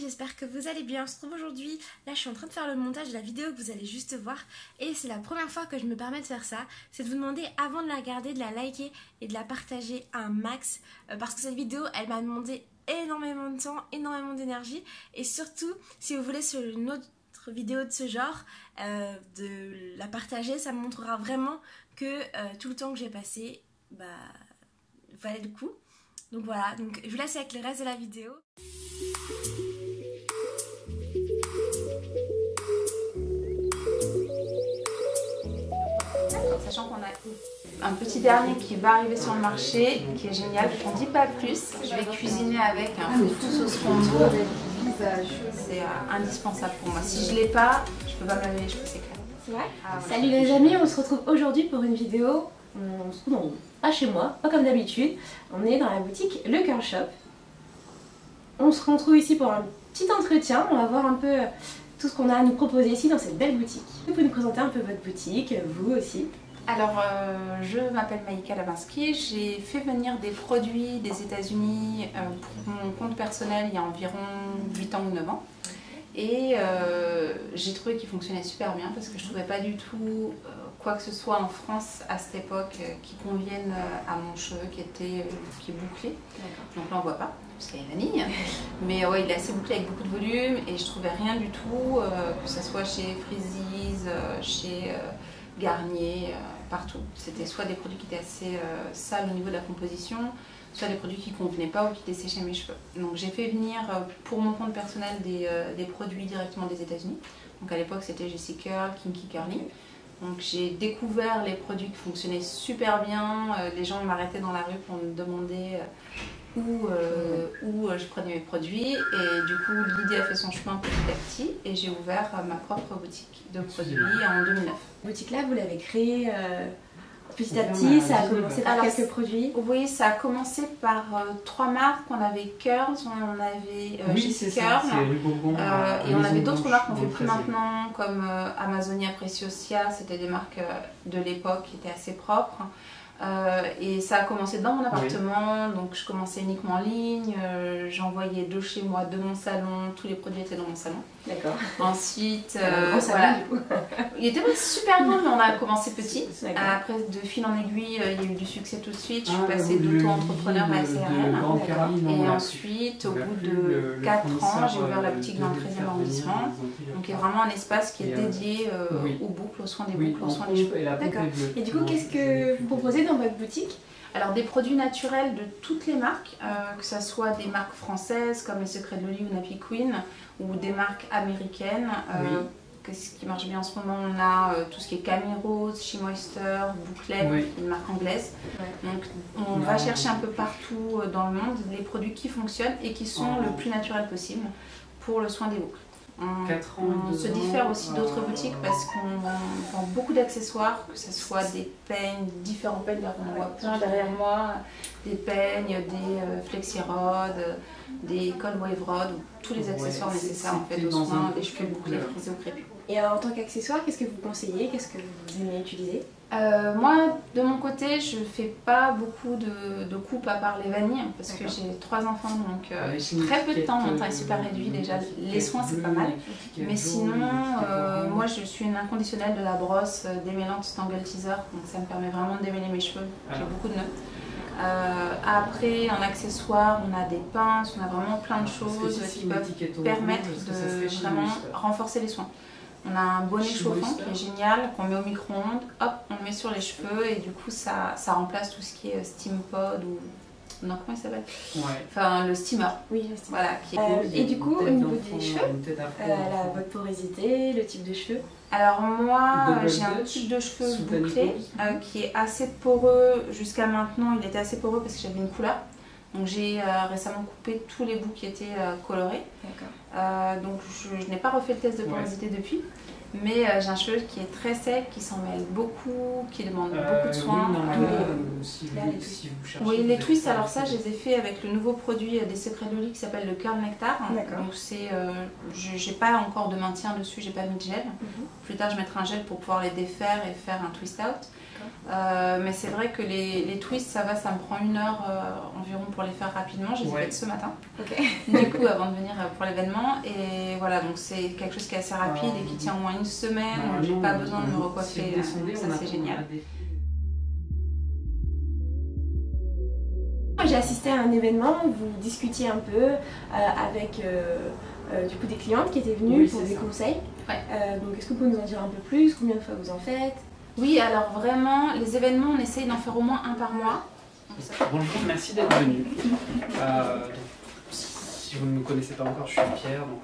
j'espère que vous allez bien. On se retrouve aujourd'hui, là je suis en train de faire le montage de la vidéo que vous allez juste voir et c'est la première fois que je me permets de faire ça. C'est de vous demander avant de la regarder, de la liker et de la partager un max parce que cette vidéo elle m'a demandé énormément de temps, énormément d'énergie et surtout si vous voulez sur une autre vidéo de ce genre de la partager, ça me montrera vraiment que tout le temps que j'ai passé valait le coup. Donc voilà, donc je vous laisse avec le reste de la vidéo. Sachant qu'on a un petit dernier qui va arriver sur le marché, qui est génial, je n'en dis pas plus. Je vais cuisiner avec un fufu sauce fondue. C'est indispensable pour moi. Si je ne l'ai pas, je ne peux pas me laver les cheveux, c'est clair. C'est vrai. Salut les amis, on se retrouve aujourd'hui pour une vidéo. On se trouve pas chez moi, pas comme d'habitude. On est dans la boutique Le Curl Shop. On se retrouve ici pour un petit entretien. On va voir un peu tout ce qu'on a à nous proposer ici dans cette belle boutique. Vous pouvez nous présenter un peu votre boutique, vous aussi? Alors, je m'appelle Maïka Lavinsky. J'ai fait venir des produits des États-Unis pour mon compte personnel il y a environ 8 ans ou 9 ans. Et j'ai trouvé qu'il fonctionnait super bien parce que je ne trouvais pas du tout quoi que ce soit en France à cette époque qui convienne à mon cheveu qui est bouclé. Donc là on ne voit pas parce qu'il y a une vanille. Mais ouais, il est assez bouclé avec beaucoup de volume et je trouvais rien du tout, que ce soit chez Freezies, chez Garnier, partout. C'était soit des produits qui étaient assez sales au niveau de la composition, soit des produits qui ne convenaient pas ou qui desséchaient mes cheveux. Donc j'ai fait venir pour mon compte personnel des produits directement des États-Unis. Donc à l'époque c'était Jessie Curl, Kinky Curly. Donc j'ai découvert les produits qui fonctionnaient super bien. Les gens m'arrêtaient dans la rue pour me demander où je prenais mes produits. Et du coup l'idée a fait son chemin petit à petit et j'ai ouvert ma propre boutique de produits en 2009. La boutique là, vous l'avez créée petit à petit, ça a commencé par quelques produits? Oui, ça a commencé par 3 marques. On avait Curls, on avait Jessie Curl, et on avait d'autres marques qu'on ne fait plus maintenant, comme Amazonia Preciosia. C'était des marques de l'époque qui étaient assez propres. Et ça a commencé dans mon appartement, donc je commençais uniquement en ligne, j'envoyais de chez moi, de mon salon, tous les produits étaient dans mon salon. D'accord. Ensuite, voilà. Il était pas super grand, mais on a commencé petit. Après, de fil en aiguille, il y a eu du succès tout de suite. Je suis passée d'auto-entrepreneur à SARL. Et ensuite, au bout de 4 ans, j'ai ouvert la boutique dans le 13e arrondissement. Donc, il y a vraiment un espace qui est dédié aux boucles, aux soins des boucles, aux soins des cheveux. D'accord. Et du coup, qu'est-ce que vous proposez dans votre boutique? Alors des produits naturels de toutes les marques, que ce soit des marques françaises comme Les Secrets de Loli ou Nappy Queen, ou des marques américaines. Ce qui marche bien en ce moment, on a tout ce qui est Camille Rose, She Moisture, Bouclet, une marque anglaise. Donc on va chercher un peu partout dans le monde les produits qui fonctionnent et qui sont le plus naturels possible pour le soin des boucles. On se diffère aussi d'autres boutiques parce qu'on vend beaucoup d'accessoires, que ce soit des peignes, différents peignes, on voit plein derrière moi, des peignes, des flexi-rods, des cold wave rods, tous les accessoires nécessaires en fait aux soins des cheveux bouclés, frisés ou crépus. Et en tant qu'accessoire, qu'est-ce que vous conseillez? Qu'est-ce que vous aimez utiliser? Moi, de mon côté, je fais pas beaucoup de coupes à part les vanilles parce que j'ai 3 enfants, donc j'ai très peu de temps, mon temps est super réduit déjà. Les soins, c'est pas mal. Mais sinon, moi, je suis une inconditionnelle de la brosse démêlante Tangle Teaser, donc ça me permet vraiment de démêler mes cheveux. J'ai beaucoup de nœuds. Après, en accessoire, on a des pinces, on a vraiment plein de choses qui peuvent permettre de vraiment renforcer les soins. On a un bonnet chauffant qui est génial, qu'on met au micro-ondes, hop, on le met sur les cheveux et du coup ça remplace tout ce qui est steam pod ou... Non, comment il s'appelle? Enfin, le steamer. Oui, le steamer. Voilà, et du coup, au niveau des cheveux, votre porosité, le type de cheveux? Alors moi, j'ai un type de cheveux bouclé qui est assez poreux. Jusqu'à maintenant, il était assez poreux parce que j'avais une couleur. Donc j'ai récemment coupé tous les bouts qui étaient colorés. Donc je n'ai pas refait le test de porosité depuis. Mais j'ai un cheveu qui est très sec, qui s'en mêle beaucoup, qui demande beaucoup de soins. Oui, les twists, alors ça, je les ai fait avec le nouveau produit des Secrets de Loli qui s'appelle le Curl Nectar. Donc c'est, j'ai pas encore de maintien dessus, j'ai pas mis de gel. Plus tard, je mettrai un gel pour pouvoir les défaire et faire un twist out. Mais c'est vrai que les twists, ça va, ça me prend 1 heure environ pour les faire rapidement. Je les ai faites ce matin, du coup, avant de venir pour l'événement. Et voilà, donc c'est quelque chose qui est assez rapide et qui tient au moins 1 semaine. J'ai pas besoin de me recoiffer, ça c'est génial. J'ai assisté à un événement où vous discutiez un peu avec du coup des clientes qui étaient venues pour des conseils. Donc est-ce que vous pouvez nous en dire un peu plus? Combien de fois vous en faites? Oui, alors vraiment, les événements, on essaye d'en faire au moins 1 par mois. Bonjour, merci d'être venu. Si vous ne me connaissez pas encore, je suis Pierre, donc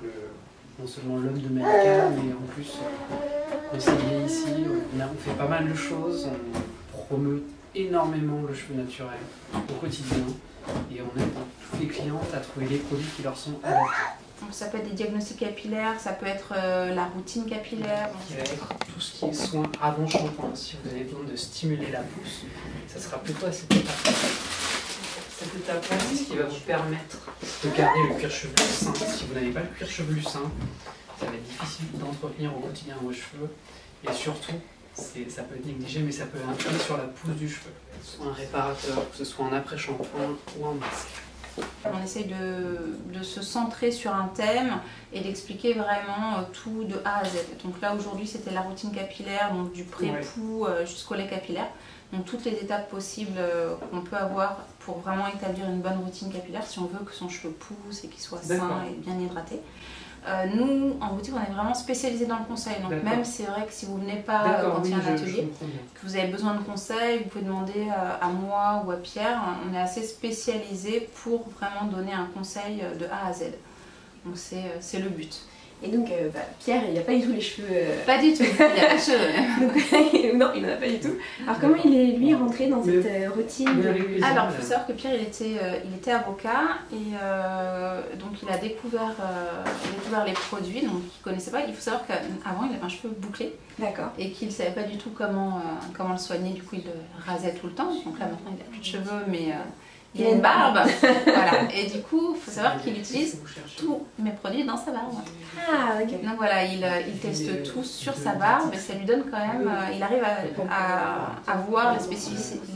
non seulement l'homme de Maïka, mais en plus conseiller ici. On fait pas mal de choses, on promeut énormément le cheveu naturel au quotidien et on aide toutes les clientes à trouver les produits qui leur sont adaptés. Donc ça peut être des diagnostics capillaires, ça peut être la routine capillaire. Qui va être tout ce qui est soin avant shampoing. Si vous avez besoin de stimuler la pousse, ça sera plutôt à cette étape-là. Cette étape-là, c'est ce qui va vous permettre de garder le cuir chevelu sain. Si vous n'avez pas le cuir chevelu sain, ça va être difficile d'entretenir au quotidien vos cheveux. Et surtout, ça peut être négligé, mais ça peut influer sur la pousse du cheveu. Que ce soit un réparateur, que ce soit un après-shampoing ou un masque. On essaye de se centrer sur un thème et d'expliquer vraiment tout de A à Z. Donc là aujourd'hui c'était la routine capillaire, donc du pré-poux jusqu'au lait capillaire. Donc toutes les étapes possibles qu'on peut avoir pour vraiment établir une bonne routine capillaire si on veut que son cheveu pousse et qu'il soit sain et bien hydraté. Nous, en boutique, on est vraiment spécialisé dans le conseil. Donc même c'est vrai que si vous ne venez pas quand il y a un atelier, que vous avez besoin de conseils, vous pouvez demander à moi ou à Pierre. On est assez spécialisé pour vraiment donner un conseil de A à Z. Donc c'est le but. Et donc Pierre, il n'a pas du tout les cheveux... Pas du tout, il n'a pas de cheveux. Non, il n'en a pas du tout. Alors comment il est lui rentré dans cette routine Alors il faut savoir que Pierre il était avocat et donc il a découvert les produits, donc il ne connaissait pas. Il faut savoir qu'avant il avait un cheveu bouclé. D'accord. Et qu'il ne savait pas du tout comment le soigner, du coup il le rasait tout le temps. Donc là maintenant il n'a plus de cheveux mais... il a une barbe, voilà. Et du coup, il faut savoir qu'il utilise tous mes produits dans sa barbe. Ah, ok. Donc voilà, il teste tout sur sa barbe et ça lui donne quand même, il arrive à voir les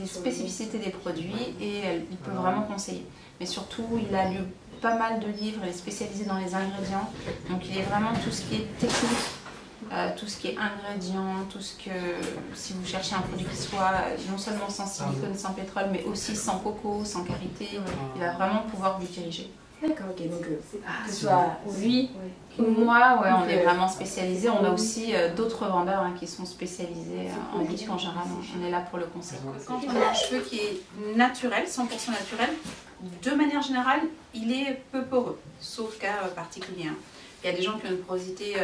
spécificités des produits et il peut vraiment conseiller. Mais surtout, il a lu pas mal de livres, il est spécialisé dans les ingrédients. Donc il est vraiment tout ce qui est technique. Tout ce qui est ingrédients, tout ce que, si vous cherchez un produit qui soit non seulement sans silicone, sans pétrole, mais aussi sans coco, sans karité, il va vraiment pouvoir vous diriger. D'accord, ok, donc que ce soit lui ou moi, ouais, on est vraiment spécialisés. On a aussi d'autres vendeurs qui sont spécialisés en boutique en général, on est là pour le conseil. Quand on a un cheveu qui est naturel, 100% naturel, de manière générale, il est peu poreux, sauf cas particulier. Il y a des gens qui ont une porosité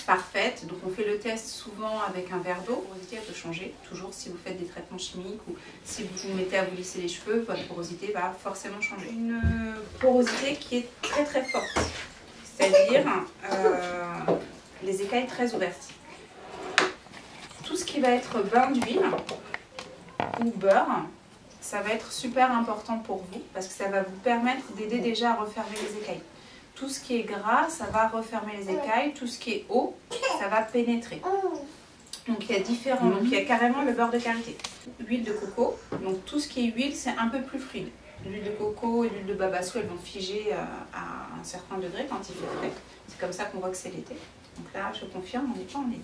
parfaite, donc on fait le test souvent avec un verre d'eau. La porosité elle peut changer, toujours si vous faites des traitements chimiques ou si vous vous mettez à vous lisser les cheveux, votre porosité va forcément changer. Une porosité qui est très très forte, c'est-à-dire les écailles très ouvertes. Tout ce qui va être bain d'huile ou beurre, ça va être super important pour vous parce que ça va vous permettre d'aider déjà à refermer les écailles. Tout ce qui est gras, ça va refermer les écailles. Tout ce qui est eau, ça va pénétrer. Donc il y a différents. Donc il y a carrément le beurre de karité. Huile de coco. Donc tout ce qui est huile, c'est un peu plus fluide. L'huile de coco et l'huile de babassu, elles vont figer à un certain degré quand il fait frais. C'est comme ça qu'on voit que c'est l'été. Donc là, je confirme, on n'est pas en été.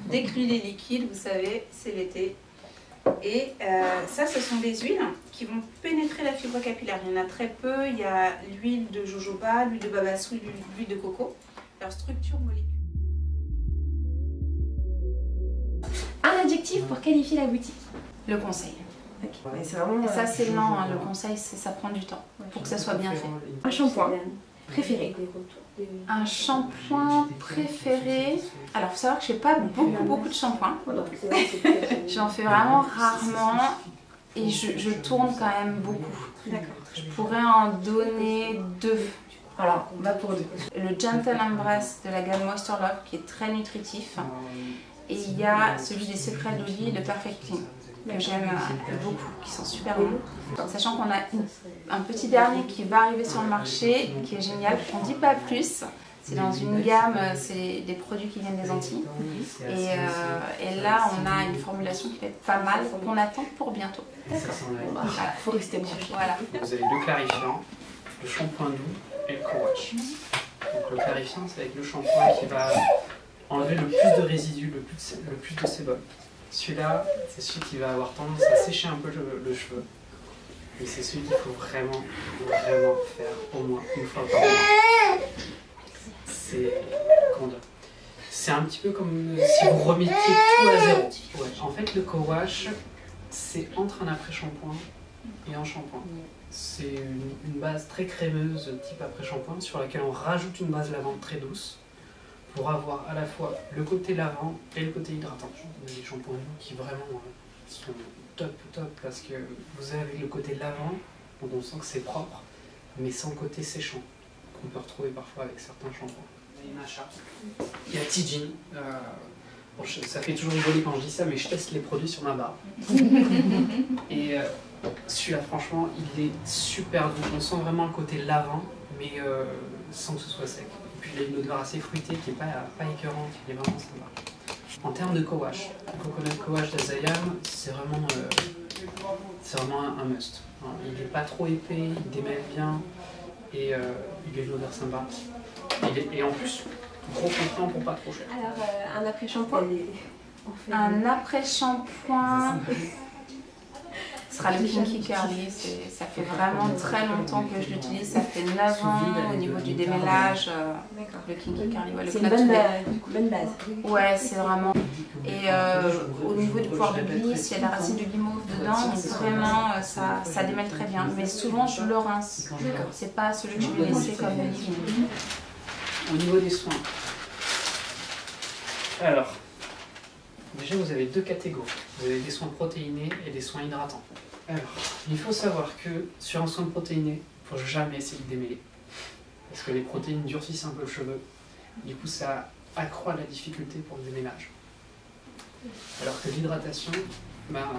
Dès que l'huile est liquide, vous savez, c'est l'été. Et ça, ce sont des huiles qui vont pénétrer la fibre capillaire. Il y en a très peu. Il y a l'huile de jojoba, l'huile de babassu, l'huile de coco. Leur structure moléculaire. Un adjectif pour qualifier la boutique? Le conseil. Okay. Ouais, vraiment, et ça, c'est lent. Le conseil, ça prend du temps pour que ça soit bien fait. Un shampoing préféré? Un shampoing préféré. Alors, il faut savoir que je ne fais pas beaucoup de shampoings. J'en fais vraiment rarement et je tourne quand même beaucoup. Je pourrais en donner 2. Alors, on va pour 2. Le Gentle Embrace de la gamme Moisture Love qui est très nutritif. Et il y a celui des Secrets d'Oli, le Perfect Clean, que j'aime beaucoup, qui sont super bons. Sachant qu'on a un petit dernier qui va arriver sur le marché, qui est génial, on ne dit pas plus. C'est dans une gamme, c'est des produits qui viennent des Antilles. Et là, on a une formulation qui va être pas mal, qu'on attend pour bientôt. D'accord. Voilà. Faut rester branché. Voilà. Vous avez le clarifiant, le shampoing doux et le co-wash. Donc le clarifiant, c'est avec le shampoing qui va enlever le plus de résidus, le plus de sébum. Celui-là, c'est celui qui va avoir tendance à sécher un peu le cheveu. Mais c'est celui qu'il faut vraiment faire au moins une fois par mois. C'est un petit peu comme si vous remettiez tout à zéro. Ouais. En fait, le co-wash, c'est entre un après-shampoing et un shampoing. C'est une base très crémeuse, type après-shampoing, sur laquelle on rajoute une base lavante très douce pour avoir à la fois le côté lavant et le côté hydratant. Des shampoings qui vraiment sont top parce que vous avez le côté lavant, donc on sent que c'est propre, mais sans côté séchant, qu'on peut retrouver parfois avec certains shampoings. Il y a Nacha, il y a Tijin. Bon, ça fait toujours rigoler quand je dis ça, mais je teste les produits sur ma barbe. Et celui-là, franchement, il est super doux. On sent vraiment le côté lavant, mais sans que ce soit sec. Et puis il a une odeur assez fruitée qui n'est pas écœurante, il est vraiment sympa. En termes de co-wash, le coconut co-wash d'Azayam, c'est vraiment un must. Il n'est pas trop épais, il démêle bien et il a une odeur sympa. Et en plus, gros contenant pour pas trop cher. Alors, un après-shampoing. Un après-shampoing sera le Kinky Curly. Ça fait vraiment très longtemps que je l'utilise. Ça fait 9 ans au niveau du démêlage. Le Kinky Curly. Ouais, c'est une bonne base. Ouais, c'est vraiment. Et au niveau du pouvoir de glisse, il y a de la racine de guimauve dedans. Donc vraiment, ça démêle très bien. Mais souvent, je le rince. C'est pas celui que je vais laisser comme livre. Au niveau des soins. Alors, déjà vous avez deux catégories. Vous avez des soins protéinés et des soins hydratants. Alors, il faut savoir que sur un soin protéiné, il ne faut jamais essayer de démêler. Parce que les protéines durcissent un peu le cheveu. Du coup, ça accroît la difficulté pour le démêlage. Alors que l'hydratation,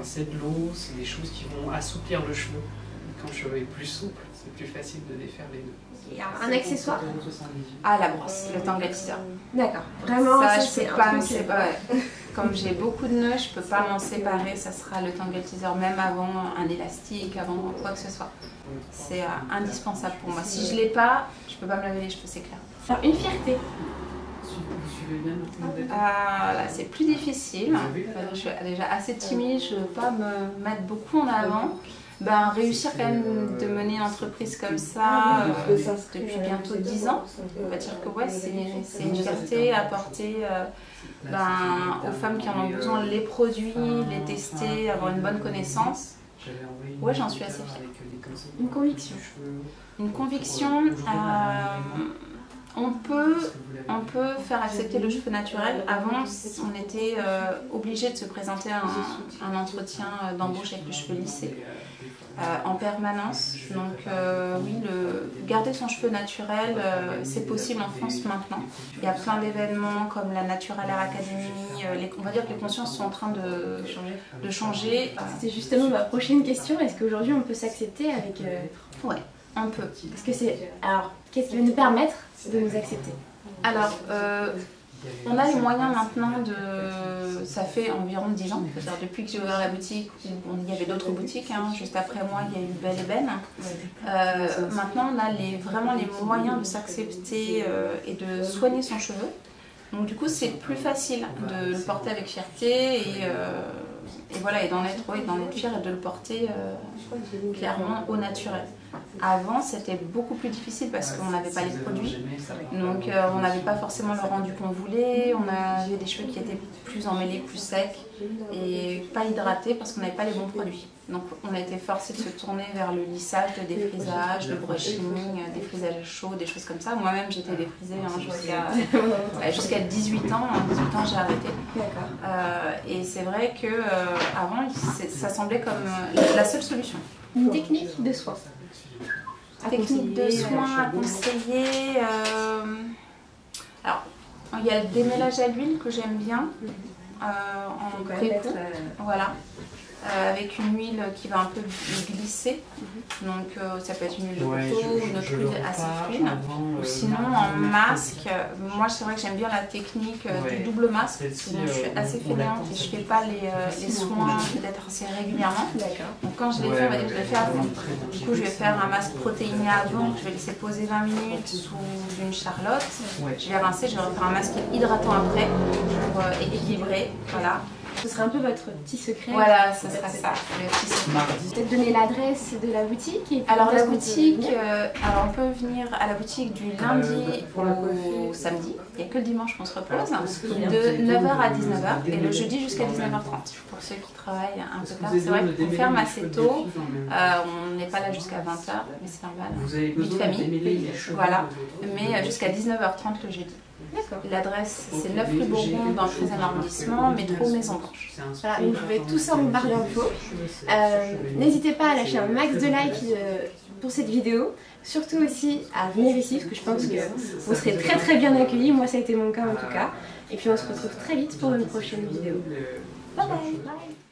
c'est de l'eau, c'est des choses qui vont assouplir le cheveu. Quand le cheveu est plus souple, c'est plus facile de défaire les nœuds. Et un accessoire? Ah, la brosse, le tangle teaser. D'accord. Vraiment, ça je peux pas me séparer. Comme j'ai beaucoup de nœuds, je peux pas m'en séparer. Ça sera le tangle teaser, même avant un élastique, avant quoi que ce soit. C'est indispensable pour moi. Si je l'ai pas, je peux pas me laver les cheveux, c'est clair. Alors, une fierté. Là, c'est plus difficile. Je suis déjà assez timide, je ne veux pas me mettre beaucoup en avant. Réussir quand même de mener une entreprise comme ça depuis bientôt 10 ans, on va dire que ouais, c'est une fierté apporter aux femmes qui en ont besoin les produits, les tester, avoir une bonne connaissance. Ouais, j'en suis assez fière. Une conviction. Une conviction, on peut faire accepter le cheveu naturel. Avant, on était obligé de se présenter à un entretien d'embauche avec le cheveu lissé en permanence. Donc oui, garder son cheveu naturel, c'est possible en France maintenant. Il y a plein d'événements comme la Natural Hair Academy. On va dire que les consciences sont en train de changer. C'était justement ma prochaine question. Est-ce qu'aujourd'hui on peut s'accepter avec... Ouais, on peut. Parce que c'est... Alors, qu'est-ce qui va nous permettre de nous accepter? Alors, on a les moyens maintenant de... Ça fait environ 10 ans, c'est-à-dire depuis que j'ai ouvert la boutique, il y avait d'autres boutiques, juste après moi il y a eu Belle Ébène. Maintenant on a vraiment les moyens de s'accepter et de soigner son cheveu. Donc du coup c'est plus facile de le porter avec fierté et voilà, et d'en être fier et de le porter clairement au naturel. Avant c'était beaucoup plus difficile parce qu'on n'avait pas les produits, donc on n'avait pas forcément le rendu qu'on voulait, on avait des cheveux qui étaient plus emmêlés, plus secs et pas hydratés parce qu'on n'avait pas les bons produits. Donc on a été forcé de se tourner vers le lissage, le défrisage, le brushing, des frisages chauds, des choses comme ça. Moi-même j'étais défrisée jusqu'à 18 ans. À 18 ans j'ai arrêté. Et c'est vrai que avant ça semblait comme la seule solution. Une technique de soin. Technique de soin à conseiller. Alors, il y a le démêlage à l'huile que j'aime bien en préco. Voilà. avec une huile qui va un peu glisser. Donc ça peut être une huile de coco ou une autre huile assez fluide. Ou sinon en masque, moi c'est vrai que j'aime bien la technique du double masque. Donc je suis assez fainéante et je fais pas les soins peut-être assez régulièrement. Donc quand je les fais, on va dire que je les fais avant. Du coup je vais faire un masque protéiné avant, je vais laisser poser 20 minutes sous une charlotte. Je vais rincer, je vais refaire un masque hydratant après pour équilibrer. Voilà. Ce serait un peu votre petit secret. Voilà, ce sera ça. Peut-être donner l'adresse de la boutique. Et alors la boutique, alors on peut venir à la boutique du lundi au samedi. Il n'y a que le dimanche qu'on se repose. De 9h à 19h et le jeudi jusqu'à 19h30. Pour ceux qui travaillent un peu tard, c'est vrai qu'on ferme assez tôt. On n'est pas là jusqu'à 20h, mais c'est normal. Vie de famille. Voilà. Mais jusqu'à 19h30 le jeudi. L'adresse c'est 9 rue Bourbon dans le 13e arrondissement, métro Maison Blanche. Voilà, vous pouvez tout ça en barre d'infos. N'hésitez pas à lâcher un max de likes pour cette vidéo. Surtout aussi à venir ici parce que je pense que vous serez très bien accueillis. Moi ça a été mon cas en tout cas. Et puis on se retrouve très vite pour une prochaine vidéo. Bye bye.